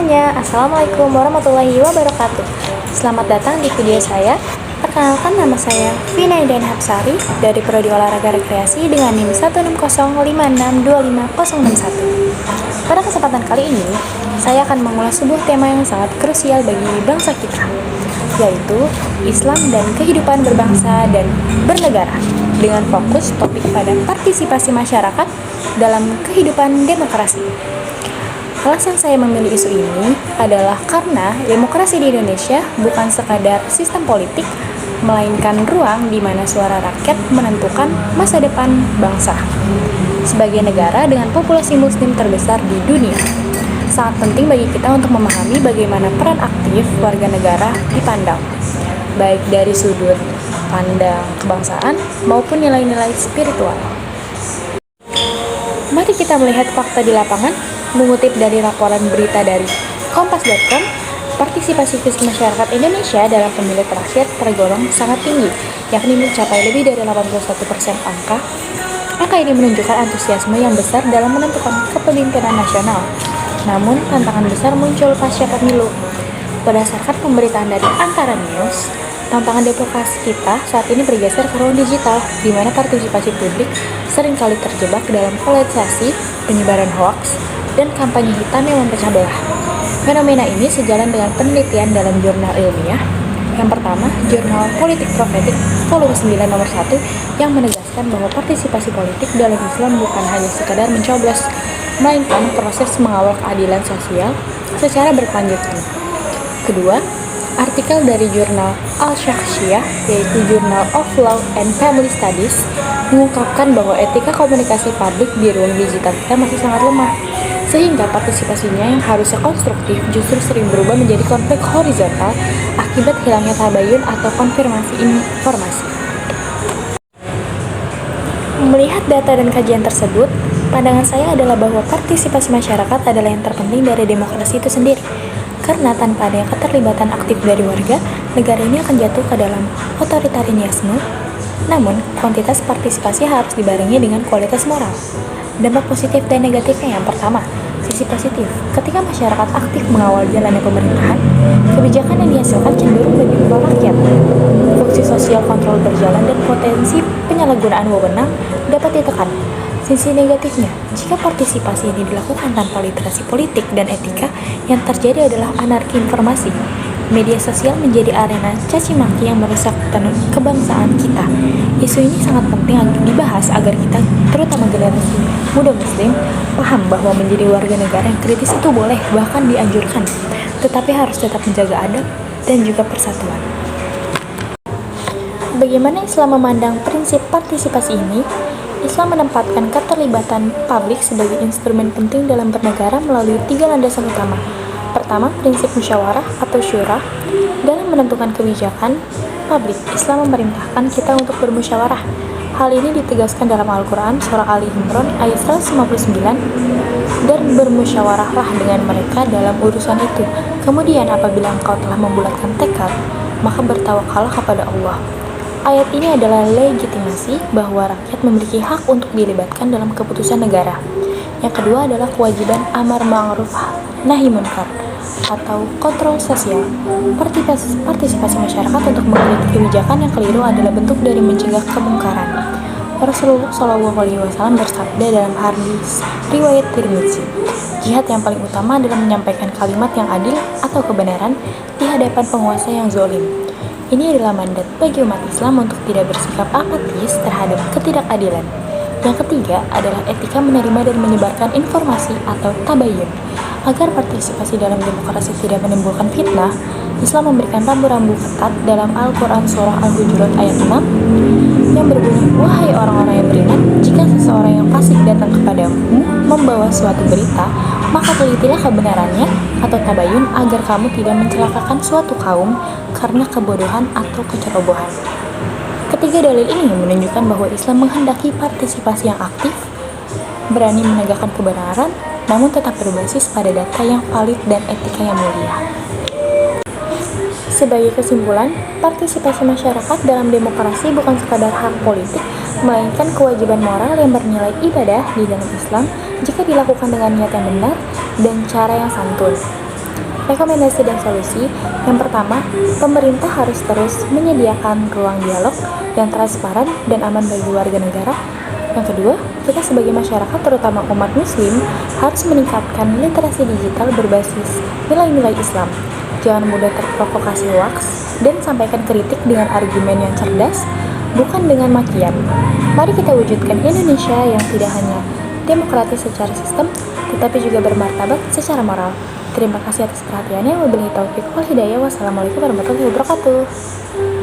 semuanya, Assalamualaikum warahmatullahi wabarakatuh. Selamat datang di video saya. Perkenalkan, nama saya Vina Indah Hapsari dari Prodi Olahraga Rekreasi dengan NIM 16056255061. Pada kesempatan kali ini, saya akan mengulas sebuah tema yang sangat krusial bagi bangsa kita, yaitu Islam dan kehidupan berbangsa dan bernegara, dengan fokus topik pada partisipasi masyarakat dalam kehidupan demokrasi. Alasan saya memilih isu ini adalah karena demokrasi di Indonesia bukan sekadar sistem politik, melainkan ruang di mana suara rakyat menentukan masa depan bangsa. Sebagai negara dengan populasi muslim terbesar di dunia, sangat penting bagi kita untuk memahami bagaimana peran aktif warga negara dipandang, baik dari sudut pandang kebangsaan maupun nilai-nilai spiritual. Mari kita melihat fakta di lapangan. Mengutip dari laporan berita dari Kompas.com, partisipasi fisik masyarakat Indonesia dalam pemilu terakhir tergolong sangat tinggi, yakni mencapai lebih dari 81% angka. Angka ini menunjukkan antusiasme yang besar dalam menentukan kepemimpinan nasional. Namun, tantangan besar muncul pasca pemilu. Berdasarkan pemberitaan dari Antara News, tantangan demokrasi kita saat ini bergeser ke ruang digital, di mana partisipasi publik seringkali terjebak dalam polarisasi, penyebaran hoaks, dan kampanye hitam yang memecah belah. Fenomena ini sejalan dengan penelitian dalam jurnal ilmiah. Yang pertama, Jurnal Politik Profetik volume 9 nomor 1 yang menegaskan bahwa partisipasi politik dalam Islam bukan hanya sekadar mencoblos, melainkan proses mengawal keadilan sosial secara berkelanjutan. Kedua, artikel dari jurnal Al-Shakhsiyah, yaitu Journal of Law and Family Studies, mengungkapkan bahwa etika komunikasi publik di ruang digital kita masih sangat lemah, sehingga partisipasinya yang harusnya konstruktif justru sering berubah menjadi konflik horizontal akibat hilangnya tabayun atau konfirmasi informasi. Melihat data dan kajian tersebut, pandangan saya adalah bahwa partisipasi masyarakat adalah yang terpenting dari demokrasi itu sendiri. Karena tanpa adanya keterlibatan aktif dari warga, negara ini akan jatuh ke dalam otoritarianisme. Namun, kuantitas partisipasi harus dibarengi dengan kualitas moral. Dampak positif dan negatifnya yang pertama, sisi positif. Ketika masyarakat aktif mengawal jalannya pemerintahan, kebijakan yang dihasilkan cenderung lebih pro rakyat. Fungsi sosial kontrol berjalan dan potensi penyalahgunaan wewenang dapat ditekan. Sisi negatifnya, jika partisipasi ini dilakukan tanpa literasi politik dan etika, yang terjadi adalah anarki informasi. Media sosial menjadi arena caci maki yang merusak kebangsaan kita. Isu ini sangat penting dibahas agar kita, terutama generasi muda muslim, paham bahwa menjadi warga negara yang kritis itu boleh, bahkan dianjurkan, tetapi harus tetap menjaga adab dan juga persatuan. Bagaimana Islam memandang prinsip partisipasi ini? Islam menempatkan keterlibatan publik sebagai instrumen penting dalam bernegara melalui 3 landasan utama. Pertama, prinsip musyawarah atau syura. Dalam menentukan kebijakan publik, Islam memerintahkan kita untuk bermusyawarah. Hal ini ditegaskan dalam Al-Quran, surah Ali Imran ayat 159, dan bermusyawarahlah dengan mereka dalam urusan itu. Kemudian apabila engkau telah membulatkan tekad, maka bertawakallah kepada Allah. Ayat ini adalah legitimasi bahwa rakyat memiliki hak untuk dilibatkan dalam keputusan negara. Yang kedua adalah kewajiban amar ma'ruf nahi munkar atau kontrol sosial. Partisipasi masyarakat untuk mengkritik kebijakan yang keliru adalah bentuk dari mencegah kemungkaran. Rasulullah SAW bersabda dalam hadis riwayat Tirmidzi, jihad yang paling utama adalah menyampaikan kalimat yang adil atau kebenaran di hadapan penguasa yang zalim. Ini adalah mandat bagi umat Islam untuk tidak bersikap apatis terhadap ketidakadilan. Yang ketiga adalah etika menerima dan menyebarkan informasi atau tabayun. Agar partisipasi dalam demokrasi tidak menimbulkan fitnah, Islam memberikan rambu-rambu ketat dalam Al-Quran surah Al-Hujurat ayat 6 yang berbunyi, wahai orang-orang yang beriman, jika seseorang yang fasik datang kepadamu membawa suatu berita, maka telitilah kebenarannya atau tabayun agar kamu tidak mencelakakan suatu kaum karena kebodohan atau kecerobohan. Ketiga dalil ini menunjukkan bahwa Islam menghendaki partisipasi yang aktif, berani menegakkan kebenaran, namun tetap berbasis pada data yang valid dan etika yang mulia. Sebagai kesimpulan, partisipasi masyarakat dalam demokrasi bukan sekadar hak politik, melainkan kewajiban moral yang bernilai ibadah di dalam Islam jika dilakukan dengan niat yang benar dan cara yang santun. Rekomendasi dan solusi. Yang pertama, pemerintah harus terus menyediakan ruang dialog yang transparan dan aman bagi warga negara. Yang kedua, kita sebagai masyarakat, terutama umat muslim, harus meningkatkan literasi digital berbasis nilai-nilai Islam. Jangan mudah terprovokasi hoaks dan sampaikan kritik dengan argumen yang cerdas, bukan dengan makian. Mari kita wujudkan Indonesia yang tidak hanya demokratis secara sistem, tetapi juga bermartabat secara moral. Terima kasih atas perhatiannya. Wabillahi taufiq wal hidayah. Wassalamualaikum warahmatullahi wabarakatuh.